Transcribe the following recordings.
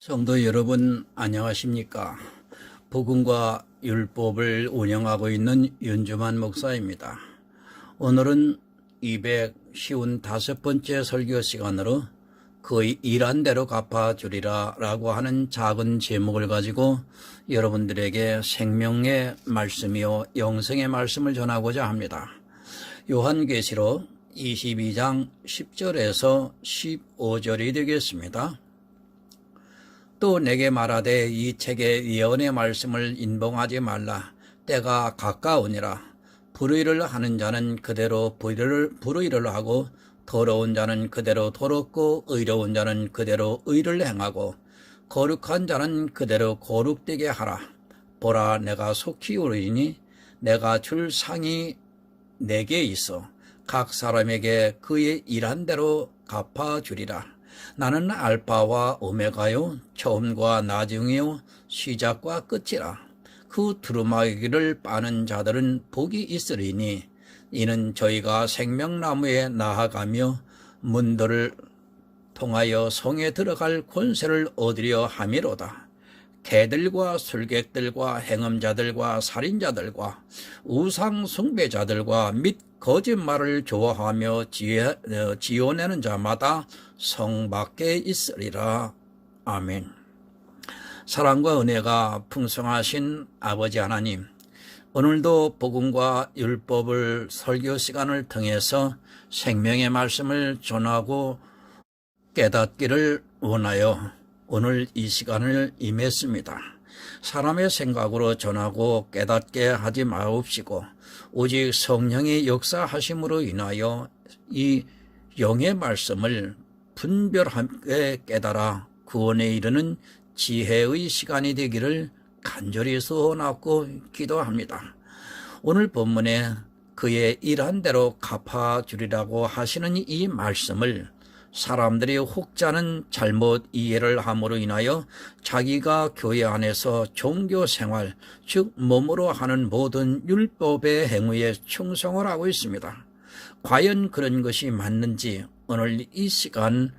성도 여러분 안녕하십니까? 복음과 율법을 운영하고 있는 윤주만 목사입니다. 오늘은 255번째 설교 시간으로 거의 일한 대로 갚아주리라 라고 하는 작은 제목을 가지고 여러분들에게 생명의 말씀이요 영생의 말씀을 전하고자 합니다. 요한계시록 22장 10절에서 15절이 되겠습니다. 또 내게 말하되 이 책의 예언의 말씀을 인봉하지 말라. 때가 가까우니라. 불의를 하는 자는 그대로 불의를 하고 더러운 자는 그대로 더럽고 의로운 자는 그대로 의를 행하고 거룩한 자는 그대로 거룩되게 하라. 보라 내가 속히 오리니 내가 줄 상이 내게 있어 각 사람에게 그의 일한 대로 갚아주리라. 나는 알파와 오메가요 처음과 나중이요 시작과 끝이라. 그 두루마기를 빠는 자들은 복이 있으리니 이는 저희가 생명나무에 나아가며 문들을 통하여 성에 들어갈 권세를 얻으려 함이로다. 개들과 술객들과 행음자들과 살인자들과 우상 숭배자들과 및 거짓말을 좋아하며 지어내는 자마다 성 밖에 있으리라. 아멘. 사랑과 은혜가 풍성하신 아버지 하나님, 오늘도 복음과 율법을 설교 시간을 통해서 생명의 말씀을 전하고 깨닫기를 원하여 오늘 이 시간을 임했습니다. 사람의 생각으로 전하고 깨닫게 하지 마옵시고 오직 성령의 역사하심으로 인하여 이 영의 말씀을 분별하게 깨달아 구원에 이르는 지혜의 시간이 되기를 간절히 소원하고 기도합니다. 오늘 본문에 그의 일한 대로 갚아주리라고 하시는 이 말씀을 사람들이 혹자는 잘못 이해를 함으로 인하여 자기가 교회 안에서 종교생활, 즉 몸으로 하는 모든 율법의 행위에 충성을 하고 있습니다. 과연 그런 것이 맞는지 오늘 이 시간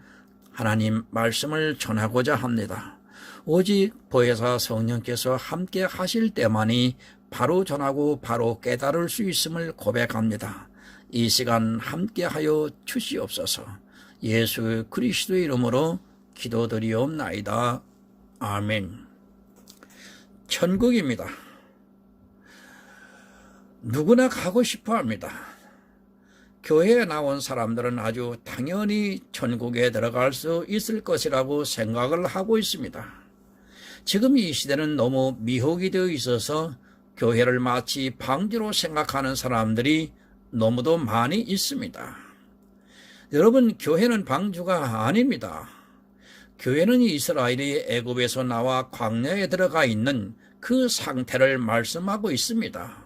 하나님 말씀을 전하고자 합니다. 오직 보혜사 성령께서 함께 하실 때만이 바로 전하고 바로 깨달을 수 있음을 고백합니다. 이 시간 함께하여 주시옵소서. 예수 그리스도의 이름으로 기도드리옵나이다. 아멘. 천국입니다. 누구나 가고 싶어 합니다. 교회에 나온 사람들은 아주 당연히 천국에 들어갈 수 있을 것이라고 생각을 하고 있습니다. 지금 이 시대는 너무 미혹이 되어 있어서 교회를 마치 방주로 생각하는 사람들이 너무도 많이 있습니다. 여러분, 교회는 방주가 아닙니다. 교회는 이스라엘이 애굽에서 나와 광야에 들어가 있는 그 상태를 말씀하고 있습니다.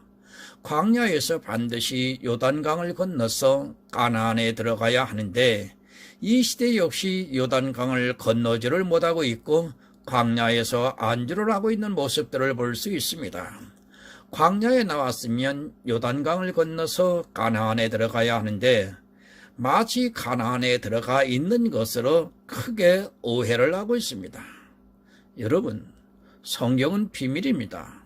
광야에서 반드시 요단강을 건너서 가나안에 들어가야 하는데 이 시대 역시 요단강을 건너지를 못하고 있고 광야에서 안주를 하고 있는 모습들을 볼 수 있습니다. 광야에 나왔으면 요단강을 건너서 가나안에 들어가야 하는데 마치 가나안에 들어가 있는 것으로 크게 오해를 하고 있습니다. 여러분, 성경은 비밀입니다.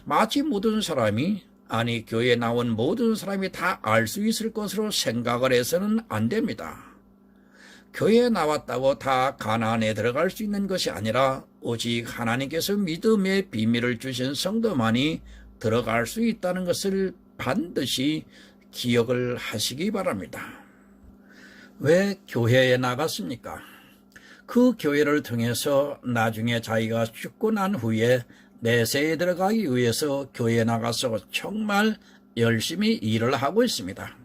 마치 모든 사람이, 아니 교회에 나온 모든 사람이 다 알 수 있을 것으로 생각을 해서는 안 됩니다. 교회에 나왔다고 다 가나안에 들어갈 수 있는 것이 아니라 오직 하나님께서 믿음의 비밀을 주신 성도만이 들어갈 수 있다는 것을 반드시 기억을 하시기 바랍니다. 왜 교회에 나갔습니까? 그 교회를 통해서 나중에 자기가 죽고 난 후에 내세에 들어가기 위해서 교회에 나가서 정말 열심히 일을 하고 있습니다.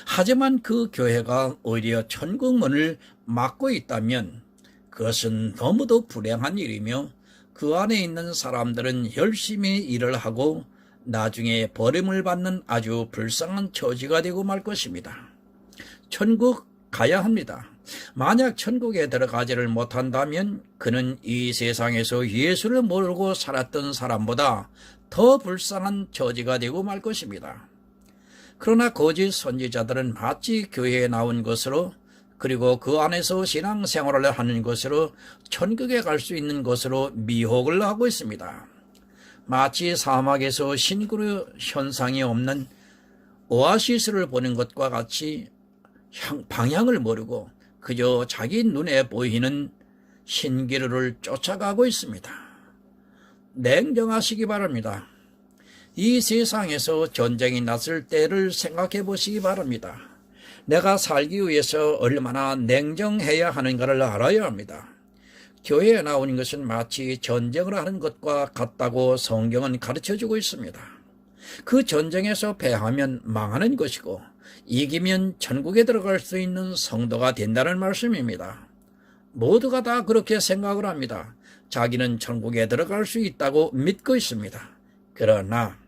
하지만 그 교회가 오히려 천국문을 막고 있다면 그것은 너무도 불행한 일이며 그 안에 있는 사람들은 열심히 일을 하고 나중에 버림을 받는 아주 불쌍한 처지가 되고 말 것입니다. 천국 가야 합니다. 만약 천국에 들어가지를 못한다면 그는 이 세상에서 예수를 모르고 살았던 사람보다 더 불쌍한 처지가 되고 말 것입니다. 그러나 거짓 선지자들은 마치 교회에 나온 것으로 그리고 그 안에서 신앙생활을 하는 것으로 천국에 갈 수 있는 것으로 미혹을 하고 있습니다. 마치 사막에서 신구류 현상이 없는 오아시스를 보는 것과 같이 방향을 모르고 그저 자기 눈에 보이는 신기루를 쫓아가고 있습니다. 냉정하시기 바랍니다. 이 세상에서 전쟁이 났을 때를 생각해 보시기 바랍니다. 내가 살기 위해서 얼마나 냉정해야 하는가를 알아야 합니다. 교회에 나오는 것은 마치 전쟁을 하는 것과 같다고 성경은 가르쳐주고 있습니다. 그 전쟁에서 패하면 망하는 것이고 이기면 천국에 들어갈 수 있는 성도가 된다는 말씀입니다. 모두가 다 그렇게 생각을 합니다. 자기는 천국에 들어갈 수 있다고 믿고 있습니다. 그러나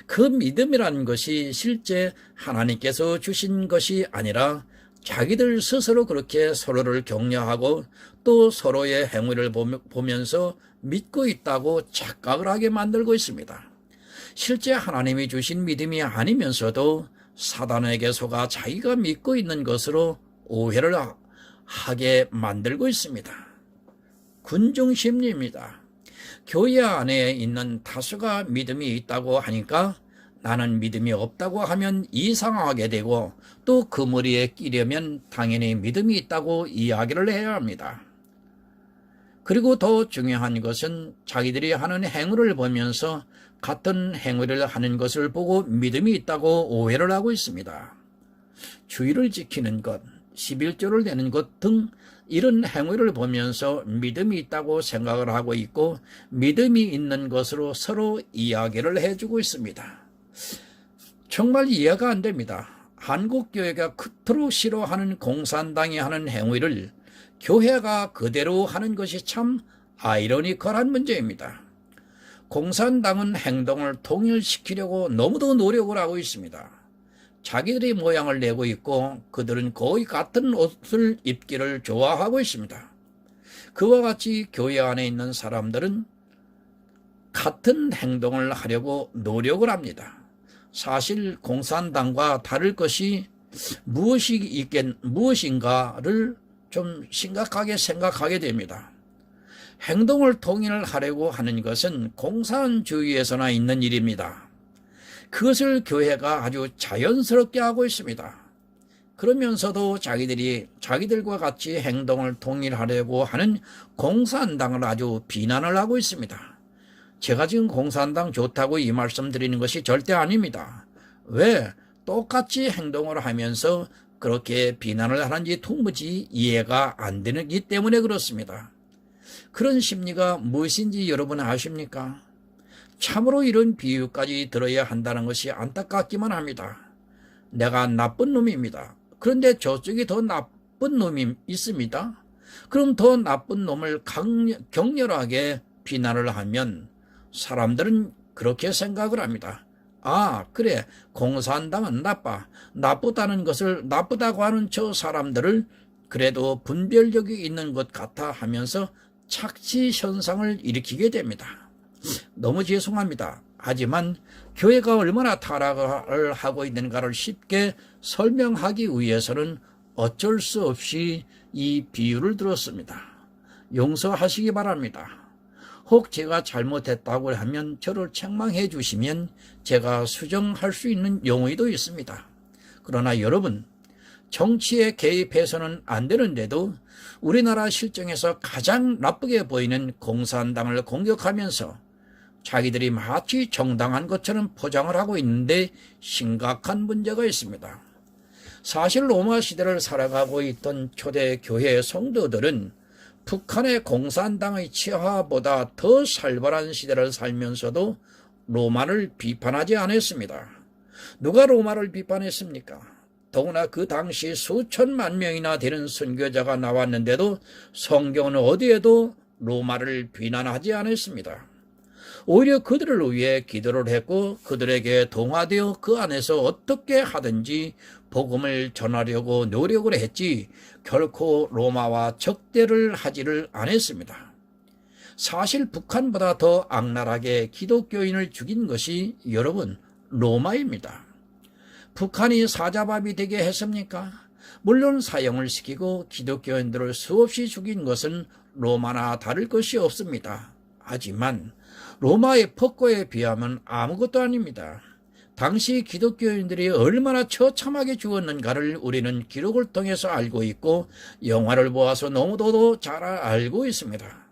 그 믿음이라는 것이 실제 하나님께서 주신 것이 아니라 자기들 스스로 그렇게 서로를 격려하고 또 서로의 행위를 보면서 믿고 있다고 착각을 하게 만들고 있습니다. 실제 하나님이 주신 믿음이 아니면서도 사단에게 속아 자기가 믿고 있는 것으로 오해를 하게 만들고 있습니다. 군중심리입니다. 교회 안에 있는 다수가 믿음이 있다고 하니까 나는 믿음이 없다고 하면 이상하게 되고 또 그 머리에 끼려면 당연히 믿음이 있다고 이야기를 해야 합니다. 그리고 더 중요한 것은 자기들이 하는 행위를 보면서 같은 행위를 하는 것을 보고 믿음이 있다고 오해를 하고 있습니다. 주의를 지키는 것, 11조를 내는 것 등 이런 행위를 보면서 믿음이 있다고 생각을 하고 있고 믿음이 있는 것으로 서로 이야기를 해주고 있습니다. 정말 이해가 안 됩니다. 한국교회가 그토록 싫어하는 공산당이 하는 행위를 교회가 그대로 하는 것이 참 아이러니컬한 문제입니다. 공산당은 행동을 통일시키려고 너무도 노력을 하고 있습니다. 자기들이 모양을 내고 있고 그들은 거의 같은 옷을 입기를 좋아하고 있습니다. 그와 같이 교회 안에 있는 사람들은 같은 행동을 하려고 노력을 합니다. 사실 공산당과 다를 것이 무엇인가를 좀 심각하게 생각하게 됩니다. 행동을 통일하려고 하는 것은 공산주의에서나 있는 일입니다. 그것을 교회가 아주 자연스럽게 하고 있습니다. 그러면서도 자기들과 같이 행동을 통일하려고 하는 공산당을 아주 비난을 하고 있습니다. 제가 지금 공산당 좋다고 이 말씀 드리는 것이 절대 아닙니다. 왜 똑같이 행동을 하면서 그렇게 비난을 하는지 도무지 이해가 안 되기 때문에 그렇습니다. 그런 심리가 무엇인지 여러분 아십니까? 참으로 이런 비유까지 들어야 한다는 것이 안타깝기만 합니다. 내가 나쁜 놈입니다. 그런데 저쪽이 더 나쁜 놈이 있습니다. 그럼 더 나쁜 놈을 격렬하게 비난을 하면 사람들은 그렇게 생각을 합니다. 아, 그래, 공산당은 나쁘다는 것을 나쁘다고 하는 저 사람들을 그래도 분별력이 있는 것 같아 하면서 착시 현상을 일으키게 됩니다. 너무 죄송합니다. 하지만 교회가 얼마나 타락을 하고 있는가를 쉽게 설명하기 위해서는 어쩔 수 없이 이 비유를 들었습니다. 용서하시기 바랍니다. 혹 제가 잘못했다고 하면 저를 책망해 주시면 제가 수정할 수 있는 용의도 있습니다. 그러나 여러분, 정치에 개입해서는 안 되는데도 우리나라 실정에서 가장 나쁘게 보이는 공산당을 공격하면서 자기들이 마치 정당한 것처럼 포장을 하고 있는데 심각한 문제가 있습니다. 사실 로마 시대를 살아가고 있던 초대 교회 성도들은 북한의 공산당의 치하보다 더 살벌한 시대를 살면서도 로마를 비판하지 않았습니다. 누가 로마를 비판했습니까? 더구나 그 당시 수천만 명이나 되는 선교자가 나왔는데도 성경은 어디에도 로마를 비난하지 않았습니다. 오히려 그들을 위해 기도를 했고 그들에게 동화되어 그 안에서 어떻게 하든지 복음을 전하려고 노력을 했지 결코 로마와 적대를 하지를 않았습니다. 사실 북한보다 더 악랄하게 기독교인을 죽인 것이 여러분 로마입니다. 북한이 사자밥이 되게 했습니까? 물론 사형을 시키고 기독교인들을 수없이 죽인 것은 로마나 다를 것이 없습니다. 하지만 로마의 폭거에 비하면 아무것도 아닙니다. 당시 기독교인들이 얼마나 처참하게 죽었는가를 우리는 기록을 통해서 알고 있고 영화를 보아서 너무도 잘 알고 있습니다.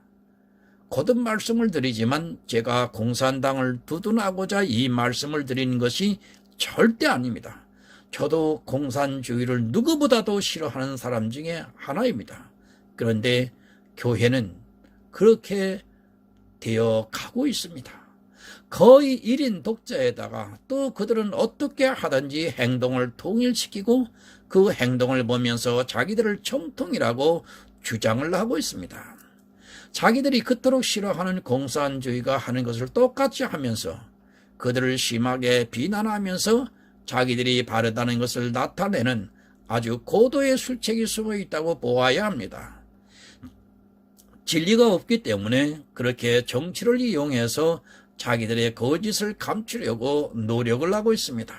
거듭 말씀을 드리지만 제가 공산당을 두둔하고자 이 말씀을 드리는 것이 절대 아닙니다. 저도 공산주의를 누구보다도 싫어하는 사람 중에 하나입니다. 그런데 교회는 그렇게 되어 가고 있습니다. 거의 1인 독자에다가 또 그들은 어떻게 하든지 행동을 통일시키고 그 행동을 보면서 자기들을 정통이라고 주장을 하고 있습니다. 자기들이 그토록 싫어하는 공산주의가 하는 것을 똑같이 하면서 그들을 심하게 비난하면서 자기들이 바르다는 것을 나타내는 아주 고도의 술책이 숨어 있다고 보아야 합니다. 진리가 없기 때문에 그렇게 정치를 이용해서 자기들의 거짓을 감추려고 노력을 하고 있습니다.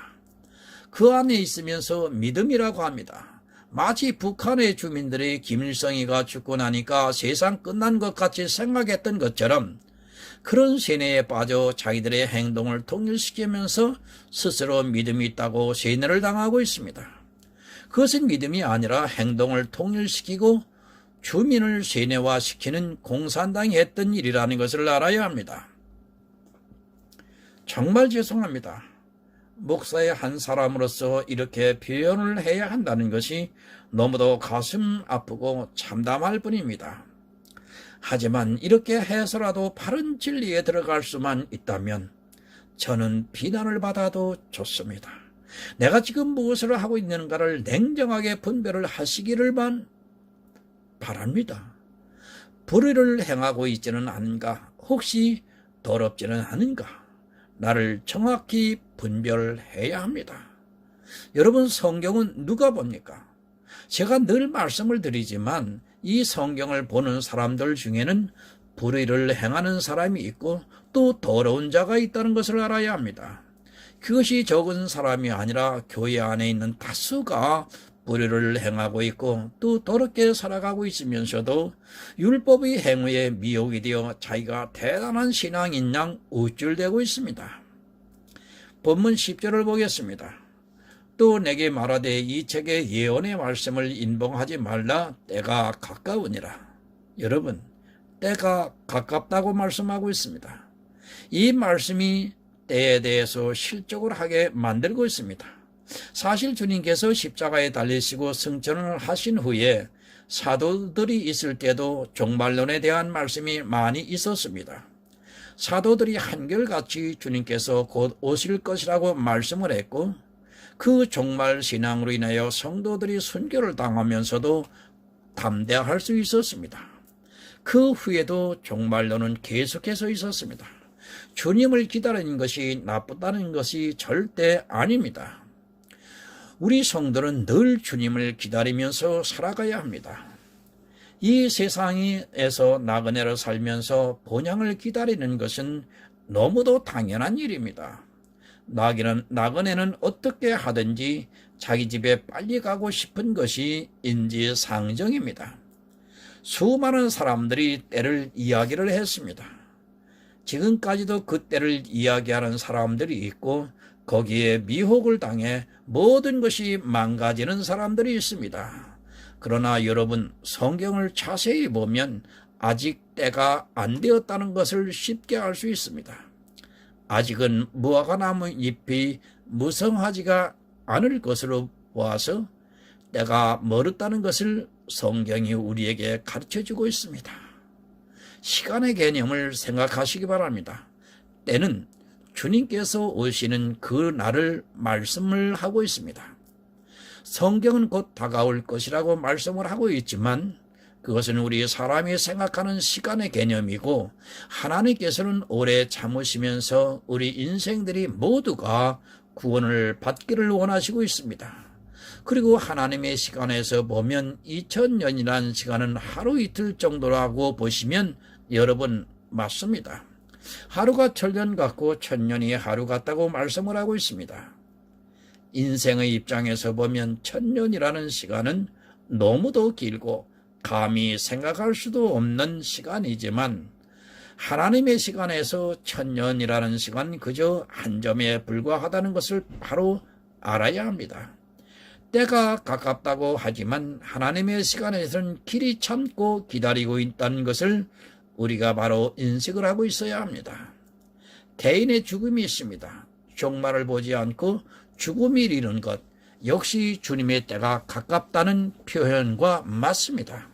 그 안에 있으면서 믿음이라고 합니다. 마치 북한의 주민들이 김일성이가 죽고 나니까 세상 끝난 것 같이 생각했던 것처럼 그런 세뇌에 빠져 자기들의 행동을 통일시키면서 스스로 믿음이 있다고 세뇌를 당하고 있습니다. 그것은 믿음이 아니라 행동을 통일시키고 주민을 세뇌화시키는 공산당이 했던 일이라는 것을 알아야 합니다. 정말 죄송합니다. 목사의 한 사람으로서 이렇게 표현을 해야 한다는 것이 너무도 가슴 아프고 참담할 뿐입니다. 하지만 이렇게 해서라도 바른 진리에 들어갈 수만 있다면 저는 비난을 받아도 좋습니다. 내가 지금 무엇을 하고 있는가를 냉정하게 분별을 하시기를만 바랍니다. 불의를 행하고 있지는 않은가? 혹시 더럽지는 않은가? 나를 정확히 분별해야 합니다. 여러분, 성경은 누가 봅니까? 제가 늘 말씀을 드리지만 이 성경을 보는 사람들 중에는 불의를 행하는 사람이 있고 또 더러운 자가 있다는 것을 알아야 합니다. 그것이 적은 사람이 아니라 교회 안에 있는 다수가 불의를 행하고 있고 또 더럽게 살아가고 있으면서도 율법의 행위에 미혹이 되어 자기가 대단한 신앙인 양 우쭐대고 있습니다. 본문 10절을 보겠습니다. 또 내게 말하되 이 책의 예언의 말씀을 인봉하지 말라. 때가 가까우니라. 여러분, 때가 가깝다고 말씀하고 있습니다. 이 말씀이 때에 대해서 실족을 하게 만들고 있습니다. 사실 주님께서 십자가에 달리시고 승천을 하신 후에 사도들이 있을 때도 종말론에 대한 말씀이 많이 있었습니다. 사도들이 한결같이 주님께서 곧 오실 것이라고 말씀을 했고 그 종말 신앙으로 인하여 성도들이 순교를 당하면서도 담대할 수 있었습니다. 그 후에도 종말론은 계속해서 있었습니다. 주님을 기다리는 것이 나쁘다는 것이 절대 아닙니다. 우리 성도는 늘 주님을 기다리면서 살아가야 합니다. 이 세상에서 나그네로 살면서 본향을 기다리는 것은 너무도 당연한 일입니다. 나그네는 어떻게 하든지 자기 집에 빨리 가고 싶은 것이 인지상정입니다. 수많은 사람들이 때를 이야기를 했습니다. 지금까지도 그 때를 이야기하는 사람들이 있고 거기에 미혹을 당해 모든 것이 망가지는 사람들이 있습니다. 그러나 여러분, 성경을 자세히 보면 아직 때가 안 되었다는 것을 쉽게 알 수 있습니다. 아직은 무화과나무 잎이 무성하지가 않을 것으로 보아서 때가 멀었다는 것을 성경이 우리에게 가르쳐주고 있습니다. 시간의 개념을 생각하시기 바랍니다. 때는 주님께서 오시는 그 날을 말씀을 하고 있습니다. 성경은 곧 다가올 것이라고 말씀을 하고 있지만 그것은 우리 사람이 생각하는 시간의 개념이고 하나님께서는 오래 참으시면서 우리 인생들이 모두가 구원을 받기를 원하시고 있습니다. 그리고 하나님의 시간에서 보면 2000년이라는 시간은 하루 이틀 정도라고 보시면 여러분 맞습니다. 하루가 천년 같고 천년이 하루 같다고 말씀을 하고 있습니다. 인생의 입장에서 보면 천년이라는 시간은 너무도 길고 감히 생각할 수도 없는 시간이지만 하나님의 시간에서 천년이라는 시간 그저 한 점에 불과하다는 것을 바로 알아야 합니다. 때가 가깝다고 하지만 하나님의 시간에서는 길이 참고 기다리고 있다는 것을 우리가 바로 인식을 하고 있어야 합니다. 개인의 죽음이 있습니다. 종말을 보지 않고 죽음이 이르는 것 역시 주님의 때가 가깝다는 표현과 맞습니다.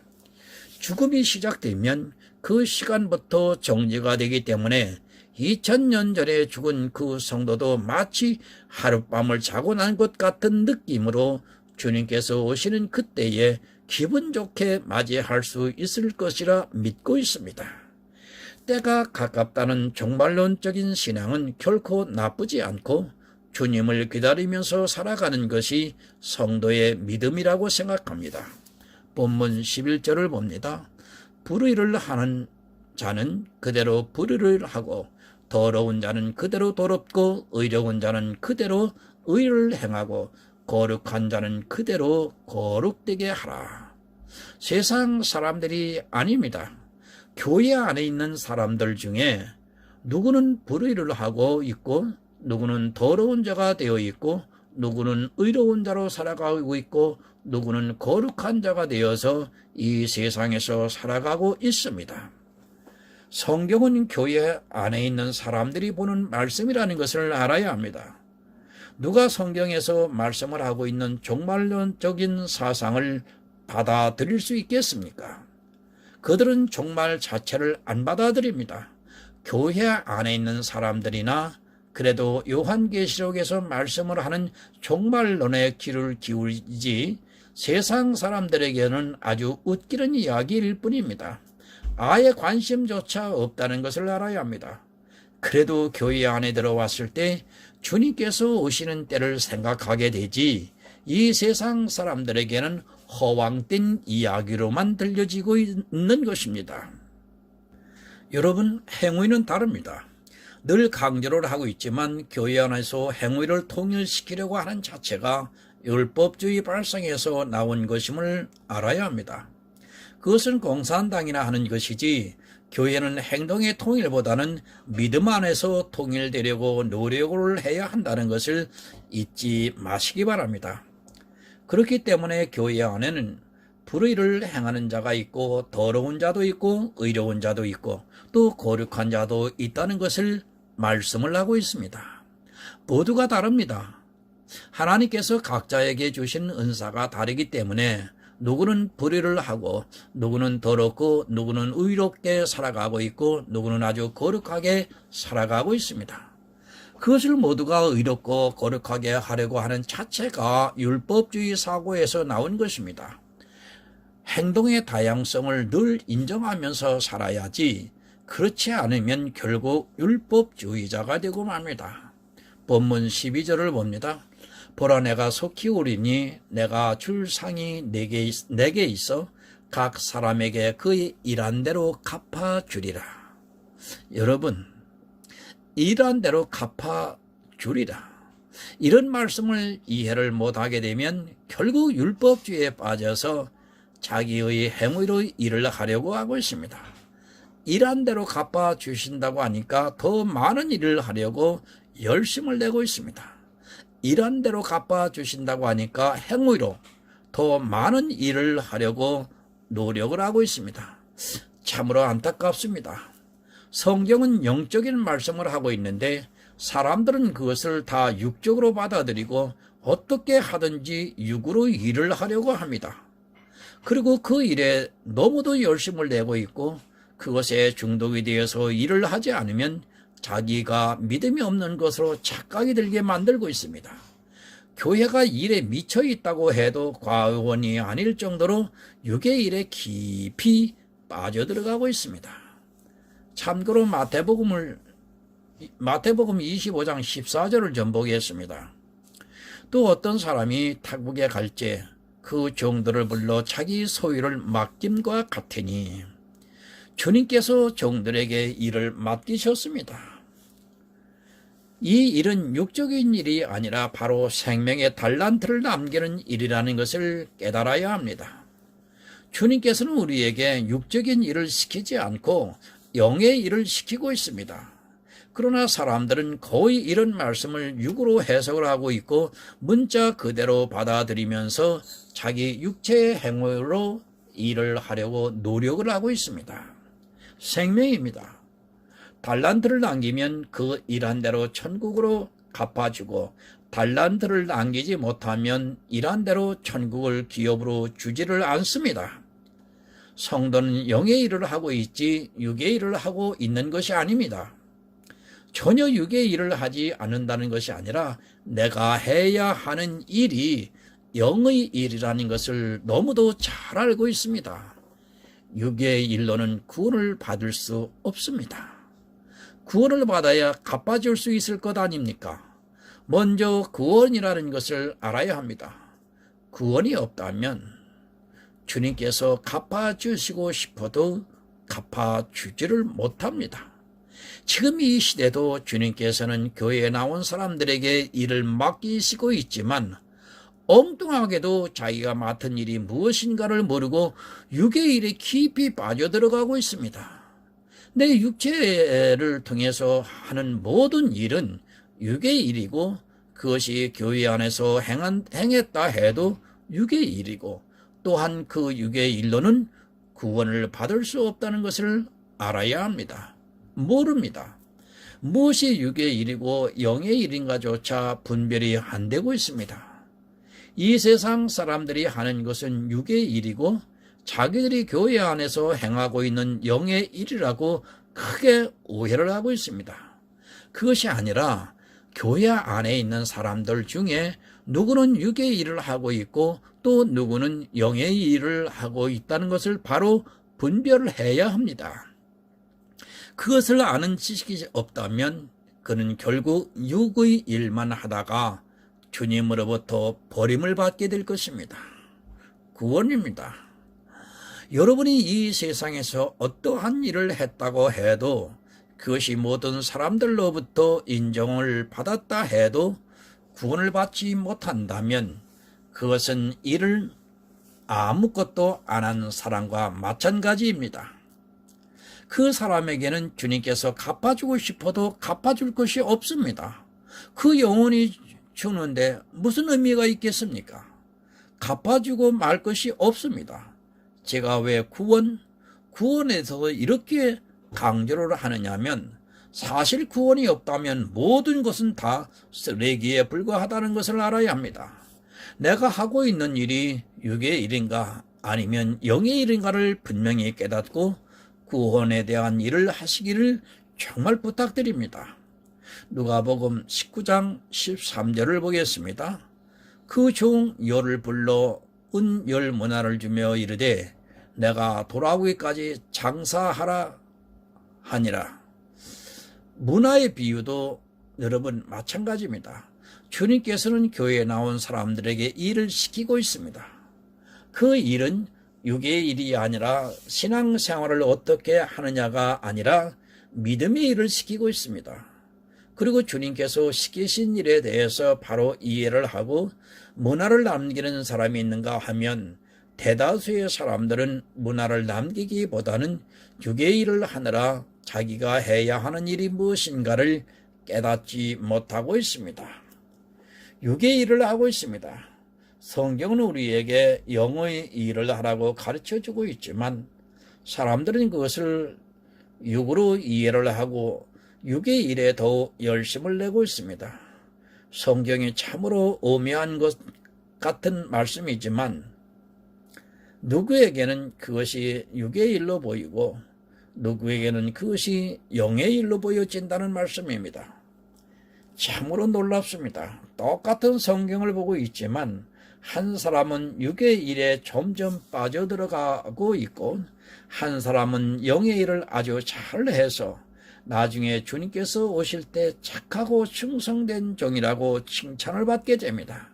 죽음이 시작되면 그 시간부터 정지가 되기 때문에 2000년 전에 죽은 그 성도도 마치 하룻밤을 자고 난 것 같은 느낌으로 주님께서 오시는 그때에 기분 좋게 맞이할 수 있을 것이라 믿고 있습니다. 때가 가깝다는 종말론적인 신앙은 결코 나쁘지 않고 주님을 기다리면서 살아가는 것이 성도의 믿음이라고 생각합니다. 본문 11절을 봅니다. 불의를 하는 자는 그대로 불의를 하고 더러운 자는 그대로 더럽고 의로운 자는 그대로 의를 행하고 거룩한 자는 그대로 거룩되게 하라. 세상 사람들이 아닙니다. 교회 안에 있는 사람들 중에 누구는 불의를 하고 있고 누구는 더러운 자가 되어 있고 누구는 의로운 자로 살아가고 있고 누구는 거룩한 자가 되어서 이 세상에서 살아가고 있습니다. 성경은 교회 안에 있는 사람들이 보는 말씀이라는 것을 알아야 합니다. 누가 성경에서 말씀을 하고 있는 종말론적인 사상을 받아들일 수 있겠습니까? 그들은 종말 자체를 안 받아들입니다. 교회 안에 있는 사람들이나 그래도 요한계시록에서 말씀을 하는 종말론에 귀를 기울이지 세상 사람들에게는 아주 웃기는 이야기일 뿐입니다. 아예 관심조차 없다는 것을 알아야 합니다. 그래도 교회 안에 들어왔을 때 주님께서 오시는 때를 생각하게 되지 이 세상 사람들에게는 허황된 이야기로만 들려지고 있는 것입니다. 여러분, 행위는 다릅니다. 늘 강조를 하고 있지만 교회 안에서 행위를 통일시키려고 하는 자체가 율법주의 발상에서 나온 것임을 알아야 합니다. 그것은 공산당이나 하는 것이지 교회는 행동의 통일보다는 믿음 안에서 통일되려고 노력을 해야 한다는 것을 잊지 마시기 바랍니다. 그렇기 때문에 교회 안에는 불의를 행하는 자가 있고 더러운 자도 있고 의로운 자도 있고 또 거룩한 자도 있다는 것을 말씀을 하고 있습니다. 모두가 다릅니다. 하나님께서 각자에게 주신 은사가 다르기 때문에 누구는 불의를 하고 누구는 더럽고 누구는 의롭게 살아가고 있고 누구는 아주 거룩하게 살아가고 있습니다. 그것을 모두가 의롭고 거룩하게 하려고 하는 자체가 율법주의 사고에서 나온 것입니다. 행동의 다양성을 늘 인정하면서 살아야지 그렇지 않으면 결국 율법주의자가 되고 맙니다. 본문 12절을 봅니다. 보라 내가 속히 오리니 내가 줄 상이 내게 있어 각 사람에게 그의 일한 대로 갚아주리라. 여러분, 일한 대로 갚아주리라. 이런 말씀을 이해를 못하게 되면 결국 율법주의에 빠져서 자기의 행위로 일을 하려고 하고 있습니다. 일한 대로 갚아주신다고 하니까 더 많은 일을 하려고 열심을 내고 있습니다. 일한 대로 갚아주신다고 하니까 행위로 더 많은 일을 하려고 노력을 하고 있습니다. 참으로 안타깝습니다. 성경은 영적인 말씀을 하고 있는데 사람들은 그것을 다 육적으로 받아들이고 어떻게 하든지 육으로 일을 하려고 합니다. 그리고 그 일에 너무도 열심을 내고 있고 그것에 중독이 되어서 일을 하지 않으면 자기가 믿음이 없는 것으로 착각이 들게 만들고 있습니다. 교회가 일에 미쳐 있다고 해도 과언이 아닐 정도로 육의 일에 깊이 빠져들어가고 있습니다. 참고로 마태복음 25장 14절을 좀 보겠습니다. 또 어떤 사람이 타국에 갈지 그 종들을 불러 자기 소유를 맡김과 같으니 주님께서 종들에게 일을 맡기셨습니다. 이 일은 육적인 일이 아니라 바로 생명의 달란트를 남기는 일이라는 것을 깨달아야 합니다. 주님께서는 우리에게 육적인 일을 시키지 않고 영의 일을 시키고 있습니다. 그러나 사람들은 거의 이런 말씀을 육으로 해석을 하고 있고 문자 그대로 받아들이면서 자기 육체의 행위로 일을 하려고 노력을 하고 있습니다. 생명입니다. 달란트를 남기면 그 일한 대로 천국으로 갚아주고 달란트를 남기지 못하면 일한 대로 천국을 기업으로 주지를 않습니다. 성도는 영의 일을 하고 있지 육의 일을 하고 있는 것이 아닙니다. 전혀 육의 일을 하지 않는다는 것이 아니라 내가 해야 하는 일이 영의 일이라는 것을 너무도 잘 알고 있습니다. 육의 일로는 구원을 받을 수 없습니다. 구원을 받아야 갚아줄 수 있을 것 아닙니까? 먼저 구원이라는 것을 알아야 합니다. 구원이 없다면 주님께서 갚아주시고 싶어도 갚아주지를 못합니다. 지금 이 시대도 주님께서는 교회에 나온 사람들에게 일을 맡기시고 있지만 엉뚱하게도 자기가 맡은 일이 무엇인가를 모르고 육의 일에 깊이 빠져들어가고 있습니다. 내 육체를 통해서 하는 모든 일은 육의 일이고 그것이 교회 안에서 행했다 해도 육의 일이고 또한 그 육의 일로는 구원을 받을 수 없다는 것을 알아야 합니다. 모릅니다. 무엇이 육의 일이고 영의 일인가조차 분별이 안 되고 있습니다. 이 세상 사람들이 하는 것은 육의 일이고 자기들이 교회 안에서 행하고 있는 영의 일이라고 크게 오해를 하고 있습니다. 그것이 아니라 교회 안에 있는 사람들 중에 누구는 육의 일을 하고 있고 또 누구는 영의 일을 하고 있다는 것을 바로 분별을 해야 합니다. 그것을 아는 지식이 없다면 그는 결국 육의 일만 하다가 주님으로부터 버림을 받게 될 것입니다. 구원입니다. 여러분이 이 세상에서 어떠한 일을 했다고 해도 그것이 모든 사람들로부터 인정을 받았다 해도 구원을 받지 못한다면 그것은 일을 아무것도 안 한 사람과 마찬가지입니다. 그 사람에게는 주님께서 갚아주고 싶어도 갚아줄 것이 없습니다. 그 영혼이 주는데 무슨 의미가 있겠습니까? 갚아주고 말 것이 없습니다. 제가 왜 구원에서 이렇게 강조를 하느냐면 사실 구원이 없다면 모든 것은 다 쓰레기에 불과하다는 것을 알아야 합니다. 내가 하고 있는 일이 육의 일인가 아니면 영의 일인가를 분명히 깨닫고 구원에 대한 일을 하시기를 정말 부탁드립니다. 누가복음 19장 13절을 보겠습니다. 그 종 열을 불러 은 열 문화를 주며 이르되 내가 돌아오기까지 장사하라 하니라. 문화의 비유도 여러분 마찬가지입니다. 주님께서는 교회에 나온 사람들에게 일을 시키고 있습니다. 그 일은 육의 일이 아니라 신앙생활을 어떻게 하느냐가 아니라 믿음의 일을 시키고 있습니다. 그리고 주님께서 시키신 일에 대해서 바로 이해를 하고 문화를 남기는 사람이 있는가 하면 대다수의 사람들은 문화를 남기기보다는 육의 일을 하느라 자기가 해야 하는 일이 무엇인가를 깨닫지 못하고 있습니다. 육의 일을 하고 있습니다. 성경은 우리에게 영의 일을 하라고 가르쳐주고 있지만 사람들은 그것을 육으로 이해를 하고 육의 일에 더 열심을 내고 있습니다. 성경이 참으로 오묘한 것 같은 말씀이지만 누구에게는 그것이 육의 일로 보이고 누구에게는 그것이 영의 일로 보여진다는 말씀입니다. 참으로 놀랍습니다. 똑같은 성경을 보고 있지만 한 사람은 육의 일에 점점 빠져들어가고 있고 한 사람은 영의 일을 아주 잘해서 나중에 주님께서 오실 때 착하고 충성된 종이라고 칭찬을 받게 됩니다.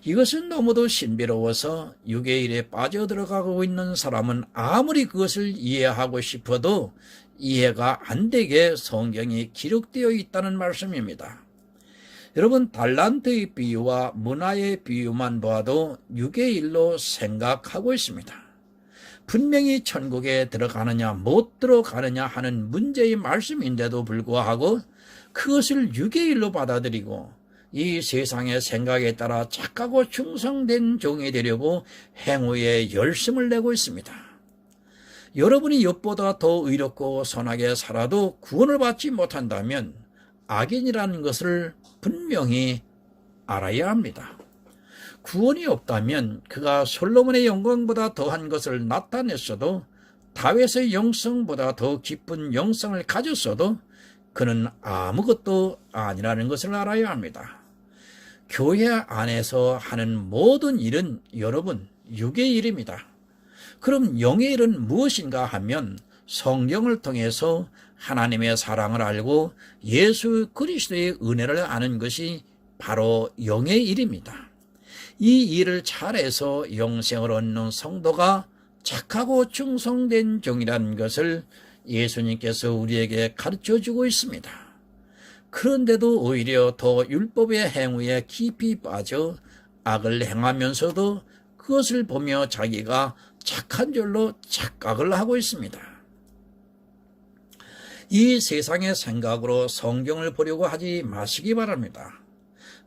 이것은 너무도 신비로워서 육의 일에 빠져들어가고 있는 사람은 아무리 그것을 이해하고 싶어도 이해가 안 되게 성경이 기록되어 있다는 말씀입니다. 여러분, 달란트의 비유와 문화의 비유만 봐도 6의 1로 생각하고 있습니다. 분명히 천국에 들어가느냐 못 들어가느냐 하는 문제의 말씀인데도 불구하고 그것을 6의 1로 받아들이고 이 세상의 생각에 따라 착하고 충성된 종이 되려고 행위에 열심을 내고 있습니다. 여러분이 엿보다 더 의롭고 선하게 살아도 구원을 받지 못한다면 악인이라는 것을 분명히 알아야 합니다. 구원이 없다면 그가 솔로몬의 영광보다 더한 것을 나타냈어도 다윗의 영성보다 더 깊은 영성을 가졌어도 그는 아무것도 아니라는 것을 알아야 합니다. 교회 안에서 하는 모든 일은 여러분 6의 일입니다. 그럼 영의 일은 무엇인가 하면 성경을 통해서 하나님의 사랑을 알고 예수 그리스도의 은혜를 아는 것이 바로 영의 일입니다. 이 일을 잘해서 영생을 얻는 성도가 착하고 충성된 종이라는 것을 예수님께서 우리에게 가르쳐주고 있습니다. 그런데도 오히려 더 율법의 행위에 깊이 빠져 악을 행하면서도 그것을 보며 자기가 착한 줄로 착각을 하고 있습니다. 이 세상의 생각으로 성경을 보려고 하지 마시기 바랍니다.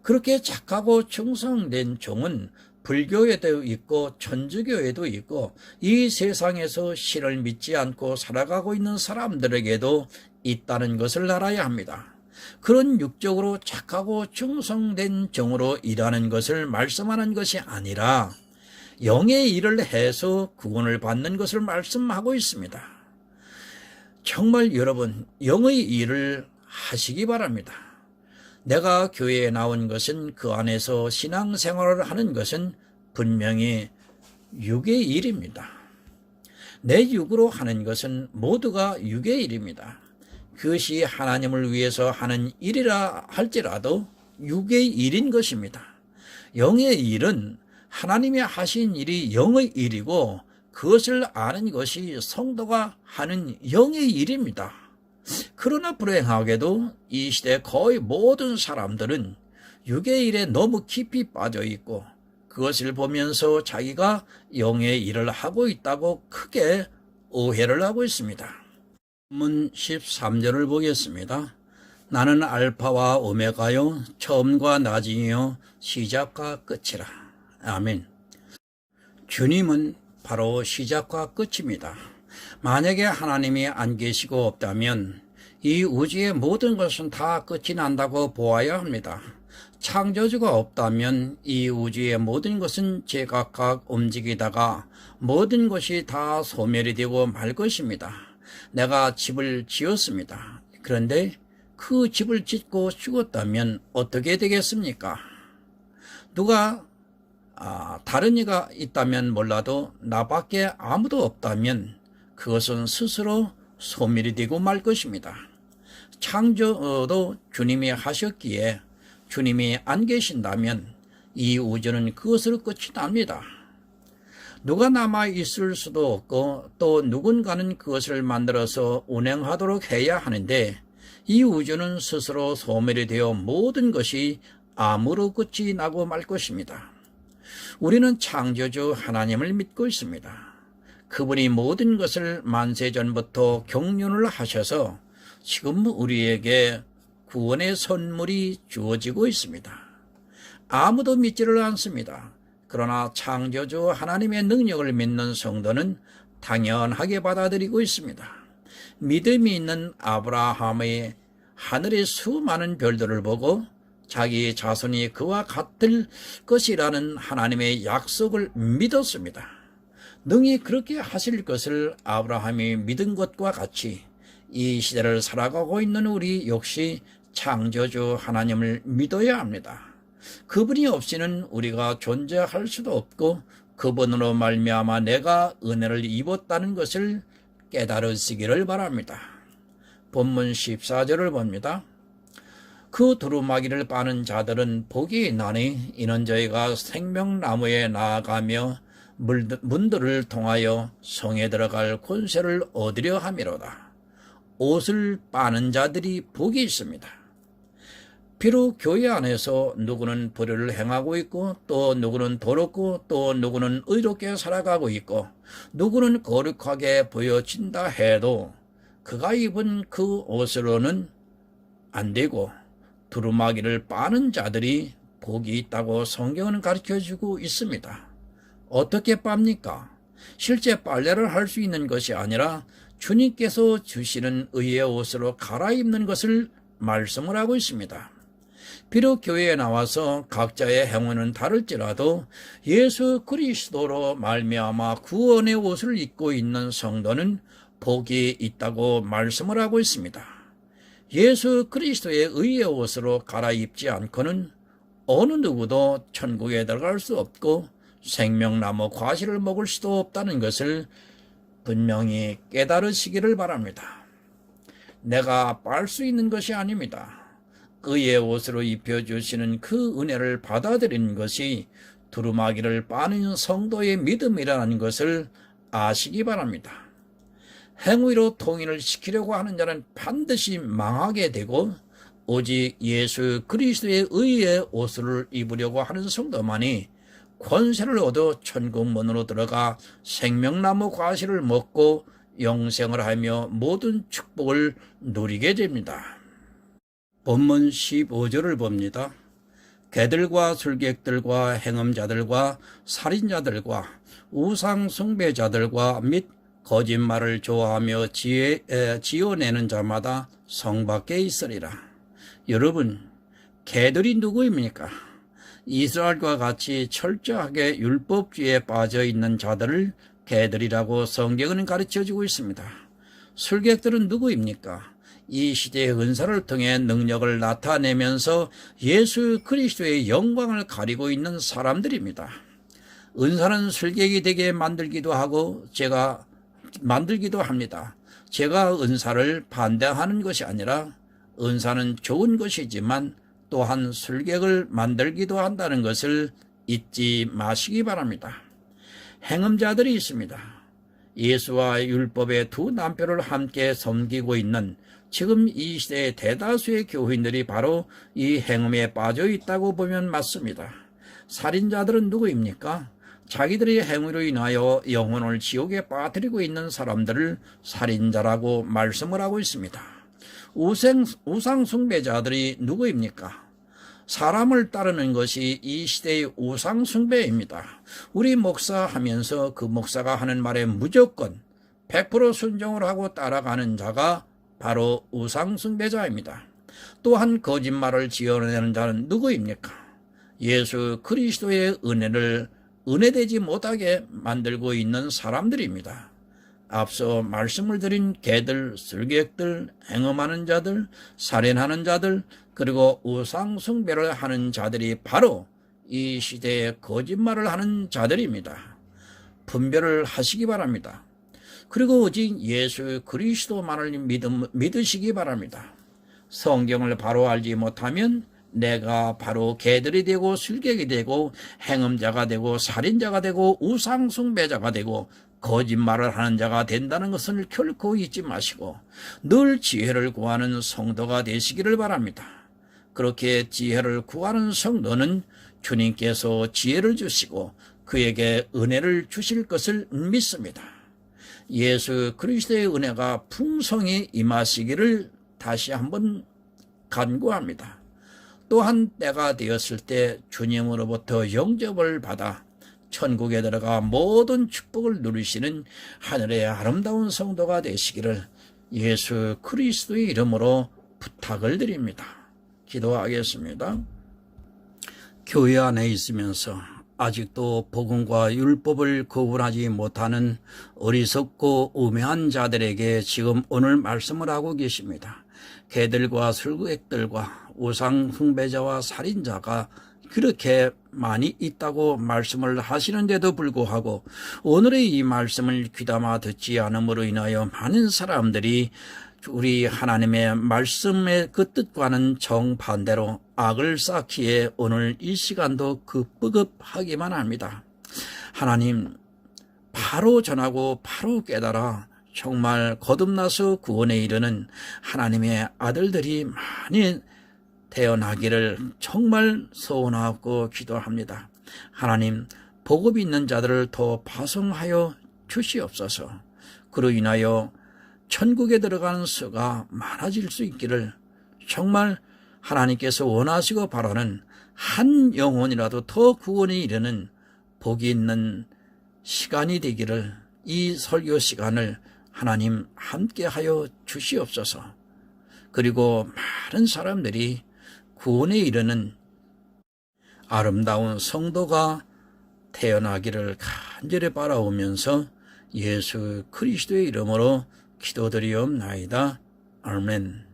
그렇게 착하고 충성된 종은 불교에도 있고 천주교에도 있고 이 세상에서 신을 믿지 않고 살아가고 있는 사람들에게도 있다는 것을 알아야 합니다. 그런 육적으로 착하고 충성된 종으로 일하는 것을 말씀하는 것이 아니라 영의 일을 해서 구원을 받는 것을 말씀하고 있습니다. 정말 여러분, 영의 일을 하시기 바랍니다. 내가 교회에 나온 것은 그 안에서 신앙생활을 하는 것은 분명히 육의 일입니다. 내 육으로 하는 것은 모두가 육의 일입니다. 그것이 하나님을 위해서 하는 일이라 할지라도 육의 일인 것입니다. 영의 일은 하나님이 하신 일이 영의 일이고 그것을 아는 것이 성도가 하는 영의 일입니다. 그러나 불행하게도 이 시대 거의 모든 사람들은 육의 일에 너무 깊이 빠져 있고 그것을 보면서 자기가 영의 일을 하고 있다고 크게 오해를 하고 있습니다. 본문 13절을 보겠습니다. 나는 알파와 오메가요 처음과 나중이요 시작과 끝이라. 아멘. 주님은 바로 시작과 끝입니다. 만약에 하나님이 안 계시고 없다면 이 우주의 모든 것은 다 끝이 난다고 보아야 합니다. 창조주가 없다면 이 우주의 모든 것은 제각각 움직이다가 모든 것이 다 소멸이 되고 말 것입니다. 내가 집을 지었습니다. 그런데 그 집을 짓고 죽었다면 어떻게 되겠습니까? 누가 다른 이가 있다면 몰라도 나밖에 아무도 없다면 그것은 스스로 소멸이 되고 말 것입니다. 창조도 주님이 하셨기에 주님이 안 계신다면 이 우주는 그것으로 끝이 납니다. 누가 남아 있을 수도 없고 또 누군가는 그것을 만들어서 운행하도록 해야 하는데 이 우주는 스스로 소멸이 되어 모든 것이 암으로 끝이 나고 말 것입니다. 우리는 창조주 하나님을 믿고 있습니다. 그분이 모든 것을 만세전부터 경륜을 하셔서 지금 우리에게 구원의 선물이 주어지고 있습니다. 아무도 믿지를 않습니다. 그러나 창조주 하나님의 능력을 믿는 성도는 당연하게 받아들이고 있습니다. 믿음이 있는 아브라함의 하늘의 수많은 별들을 보고 자기 자손이 그와 같을 것이라는 하나님의 약속을 믿었습니다. 능히 그렇게 하실 것을 아브라함이 믿은 것과 같이 이 시대를 살아가고 있는 우리 역시 창조주 하나님을 믿어야 합니다. 그분이 없이는 우리가 존재할 수도 없고 그분으로 말미암아 내가 은혜를 입었다는 것을 깨달으시기를 바랍니다. 본문 14절을 봅니다. 그 두루마기를 빠는 자들은 복이 있나니 이는 저희가 생명나무에 나아가며 문들을 통하여 성에 들어갈 권세를 얻으려 함이로다. 옷을 빠는 자들이 복이 있습니다. 비록 교회 안에서 누구는 불의를 행하고 있고 또 누구는 더럽고 또 누구는 의롭게 살아가고 있고 누구는 거룩하게 보여진다 해도 그가 입은 그 옷으로는 안 되고 두루마기를 빠는 자들이 복이 있다고 성경은 가르쳐주고 있습니다. 어떻게 빱니까? 실제 빨래를 할 수 있는 것이 아니라 주님께서 주시는 의의 옷으로 갈아입는 것을 말씀을 하고 있습니다. 비록 교회에 나와서 각자의 행위는 다를지라도 예수 그리스도로 말미암아 구원의 옷을 입고 있는 성도는 복이 있다고 말씀을 하고 있습니다. 예수 그리스도의 의의 옷으로 갈아입지 않고는 어느 누구도 천국에 들어갈 수 없고 생명나무 과실을 먹을 수도 없다는 것을 분명히 깨달으시기를 바랍니다. 내가 빨 수 있는 것이 아닙니다. 의의 옷으로 입혀주시는 그 은혜를 받아들이는 것이 두루마기를 빠는 성도의 믿음이라는 것을 아시기 바랍니다. 행위로 통일을 시키려고 하는 자는 반드시 망하게 되고 오직 예수 그리스도의 의의 옷을 입으려고 하는 성도만이 권세를 얻어 천국문으로 들어가 생명나무 과실을 먹고 영생을 하며 모든 축복을 누리게 됩니다. 본문 15절을 봅니다. 개들과 술객들과 행음자들과 살인자들과 우상 숭배자들과 및 거짓말을 좋아하며 지어내는 자마다 성 밖에 있으리라. 여러분, 개들이 누구입니까? 이스라엘과 같이 철저하게 율법주의에 빠져 있는 자들을 개들이라고 성경은 가르쳐주고 있습니다. 술객들은 누구입니까? 이 시대의 은사를 통해 능력을 나타내면서 예수 그리스도의 영광을 가리고 있는 사람들입니다. 은사는 술객이 되게 만들기도 하고 제가 만들기도 합니다. 제가 은사를 반대하는 것이 아니라 은사는 좋은 것이지만 또한 술객을 만들기도 한다는 것을 잊지 마시기 바랍니다. 행음자들이 있습니다. 예수와 율법의 두 남편을 함께 섬기고 있는 지금 이 시대의 대다수의 교인들이 바로 이 행음에 빠져 있다고 보면 맞습니다. 살인자들은 누구입니까? 자기들의 행위로 인하여 영혼을 지옥에 빠뜨리고 있는 사람들을 살인자라고 말씀을 하고 있습니다. 우상 숭배자들이 누구입니까? 사람을 따르는 것이 이 시대의 우상 숭배입니다. 우리 목사하면서 그 목사가 하는 말에 무조건 100% 순종을 하고 따라가는 자가 바로 우상 숭배자입니다. 또한 거짓말을 지어내는 자는 누구입니까? 예수 그리스도의 은혜를 은혜되지 못하게 만들고 있는 사람들입니다. 앞서 말씀을 드린 개들, 술객들, 행음하는 자들, 살인하는 자들, 그리고 우상 숭배를 하는 자들이 바로 이 시대에 거짓말을 하는 자들입니다. 분별을 하시기 바랍니다. 그리고 오직 예수 그리스도만을 믿으시기 바랍니다. 성경을 바로 알지 못하면 내가 바로 개들이 되고 술객이 되고 행음자가 되고 살인자가 되고 우상 숭배자가 되고 거짓말을 하는 자가 된다는 것을 결코 잊지 마시고 늘 지혜를 구하는 성도가 되시기를 바랍니다. 그렇게 지혜를 구하는 성도는 주님께서 지혜를 주시고 그에게 은혜를 주실 것을 믿습니다. 예수 그리스도의 은혜가 풍성히 임하시기를 다시 한번 간구합니다. 또한 때가 되었을 때 주님으로부터 영접을 받아 천국에 들어가 모든 축복을 누리시는 하늘의 아름다운 성도가 되시기를 예수 그리스도의 이름으로 부탁을 드립니다. 기도하겠습니다. 교회 안에 있으면서 아직도 복음과 율법을 구분하지 못하는 어리석고 우매한 자들에게 지금 오늘 말씀을 하고 계십니다. 개들과 술객들과 우상 숭배자와 살인자가 그렇게 많이 있다고 말씀을 하시는데도 불구하고 오늘의 이 말씀을 귀담아 듣지 않음으로 인하여 많은 사람들이 우리 하나님의 말씀의 그 뜻과는 정반대로 악을 쌓기에 오늘 이 시간도 급하기만 합니다. 하나님, 바로 전하고 바로 깨달아 정말 거듭나서 구원에 이르는 하나님의 아들들이 많이 태어나기를 정말 소원하고 기도합니다. 하나님, 복음 있는 자들을 더 파송하여 주시옵소서. 그로 인하여 천국에 들어가는 수가 많아질 수 있기를 정말 하나님께서 원하시고 바라는 한 영혼이라도 더 구원에 이르는 복이 있는 시간이 되기를, 이 설교 시간을 하나님 함께하여 주시옵소서. 그리고 많은 사람들이 구원에 이르는 아름다운 성도가 태어나기를 간절히 바라오면서 예수 그리스도의 이름으로 기도드리옵나이다. 아멘.